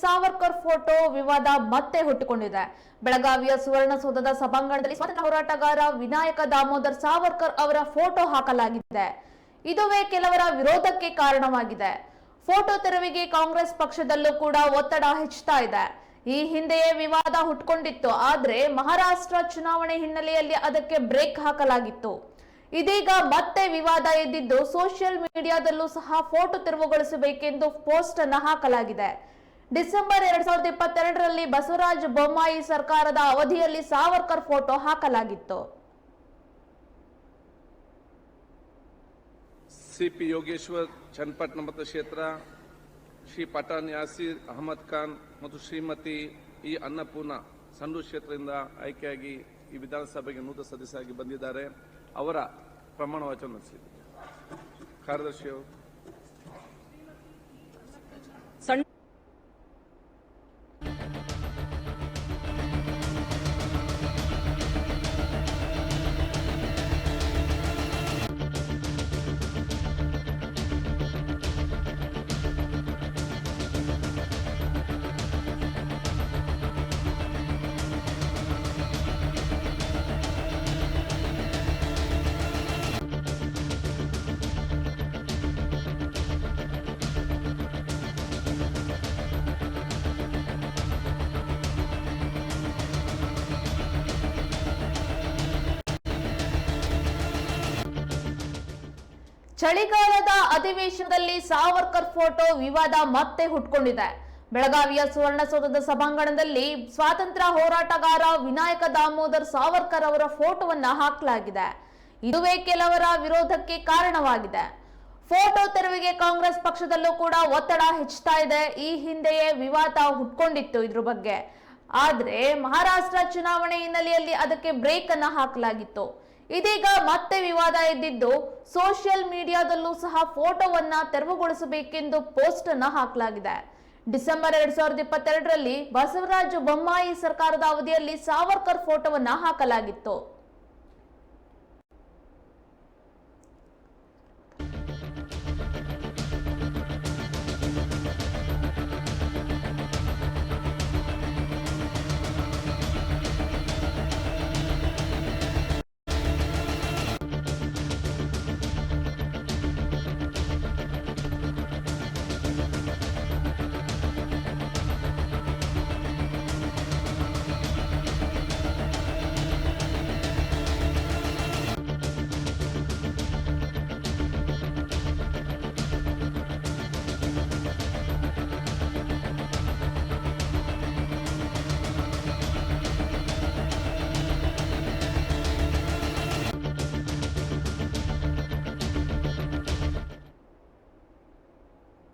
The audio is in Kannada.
ಸಾವರ್ಕರ್ ಫೋಟೋ ವಿವಾದ ಮತ್ತೆ ಹುಟ್ಟುಕೊಂಡಿದೆ. ಬೆಳಗಾವಿಯ ಸುವರ್ಣಸೌಧದ ಸಭಾಂಗಣದಲ್ಲಿ ಸ್ವಾತಂತ್ರ್ಯ ಹೋರಾಟಗಾರ ವಿನಾಯಕ ದಾಮೋದರ್ ಸಾವರ್ಕರ್ ಅವರ ಫೋಟೋ ಹಾಕಲಾಗಿದೆ. ಇದುವೇ ಕೆಲವರ ವಿರೋಧಕ್ಕೆ ಕಾರಣವಾಗಿದೆ. ಫೋಟೋ ತೆರವಿಗೆ ಕಾಂಗ್ರೆಸ್ ಪಕ್ಷದಲ್ಲೂ ಕೂಡ ಒತ್ತಡ ಹೆಚ್ಚುತ್ತಾ ಇದೆ. ಈ ಹಿಂದೆಯೇ ವಿವಾದ ಹುಟ್ಟುಕೊಂಡಿತ್ತು. ಆದ್ರೆ ಮಹಾರಾಷ್ಟ್ರ ಚುನಾವಣೆ ಹಿನ್ನೆಲೆಯಲ್ಲಿ ಅದಕ್ಕೆ ಬ್ರೇಕ್ ಹಾಕಲಾಗಿತ್ತು. ಇದೀಗ ಮತ್ತೆ ವಿವಾದ ಎದ್ದಿದ್ದು ಸೋಷಿಯಲ್ ಮೀಡಿಯಾದಲ್ಲೂ ಸಹ ಫೋಟೋ ತೆರವುಗೊಳಿಸಬೇಕೆಂದು ಪೋಸ್ಟ್ ಅನ್ನು ಹಾಕಲಾಗಿದೆ. ಡಿಸೆಂಬರ್ 2022ರಲ್ಲಿ ಬಸವರಾಜ ಬೊಮ್ಮಾಯಿ ಸರ್ಕಾರದ ಅವಧಿಯಲ್ಲಿ ಸಾವರ್ಕರ್ ಫೋಟೋ ಹಾಕಲಾಗಿತ್ತು. ಸಿಪಿ ಯೋಗೇಶ್ವರ್ ಚನ್ನಪಟ್ಟಣ ಮತಕ್ಷೇತ್ರ, ಶ್ರೀ ಪಠಾಣ್ ಯಾಸೀರ್ ಅಹಮದ್ ಖಾನ್ ಮತ್ತು ಶ್ರೀಮತಿ ಇ ಅನ್ನಪೂರ್ಣ ಸಂಡೂರು ಕ್ಷೇತ್ರದಿಂದ ಆಯ್ಕೆಯಾಗಿ ಈ ವಿಧಾನಸಭೆಗೆ ನೂತನ ಸದಸ್ಯರಾಗಿ ಬಂದಿದ್ದಾರೆ. ಅವರ ಪ್ರಮಾಣ ವಚನ ನಡೆಸಿದ್ದಾರೆ. ಕಾರ್ಯದರ್ಶಿಯವರು ಚಳಿಗಾಲದ ಅಧಿವೇಶನದಲ್ಲಿ ಸಾವರ್ಕರ್ ಫೋಟೋ ವಿವಾದ ಮತ್ತೆ ಹುಟ್ಟುಕೊಂಡಿದೆ. ಬೆಳಗಾವಿಯ ಸುವರ್ಣಸೌಧದ ಸಭಾಂಗಣದಲ್ಲಿ ಸ್ವಾತಂತ್ರ್ಯ ಹೋರಾಟಗಾರ ವಿನಾಯಕ ದಾಮೋದರ್ ಸಾವರ್ಕರ್ ಅವರ ಫೋಟೋವನ್ನ ಹಾಕಲಾಗಿದೆ. ಇದುವೇ ಕೆಲವರ ವಿರೋಧಕ್ಕೆ ಕಾರಣವಾಗಿದೆ. ಫೋಟೋ ತೆರವಿಗೆ ಕಾಂಗ್ರೆಸ್ ಪಕ್ಷದಲ್ಲೂ ಕೂಡ ಒತ್ತಡ ಹೆಚ್ಚುತ್ತಾ ಇದೆ. ಈ ಹಿಂದೆಯೇ ವಿವಾದ ಹುಟ್ಟುಕೊಂಡಿತ್ತು ಇದ್ರ ಬಗ್ಗೆ. ಆದ್ರೆ ಮಹಾರಾಷ್ಟ್ರ ಚುನಾವಣೆ ಹಿನ್ನೆಲೆಯಲ್ಲಿ ಅದಕ್ಕೆ ಬ್ರೇಕ್ ಅನ್ನ ಹಾಕಲಾಗಿತ್ತು. ಇದೀಗ ಮತ್ತೆ ವಿವಾದ ಎದ್ದಿದ್ದು ಸೋಷಿಯಲ್ ಮೀಡಿಯಾದಲ್ಲೂ ಸಹ ಫೋಟೋವನ್ನ ತೆರವುಗೊಳಿಸಬೇಕೆಂದು ಪೋಸ್ಟ್ ಅನ್ನ ಹಾಕಲಾಗಿದೆ. ಡಿಸೆಂಬರ್ 2022ರಲ್ಲಿ ಬಸವರಾಜ ಬೊಮ್ಮಾಯಿ ಸರ್ಕಾರದ ಅವಧಿಯಲ್ಲಿ ಸಾವರ್ಕರ್ ಫೋಟೋವನ್ನ ಹಾಕಲಾಗಿತ್ತು.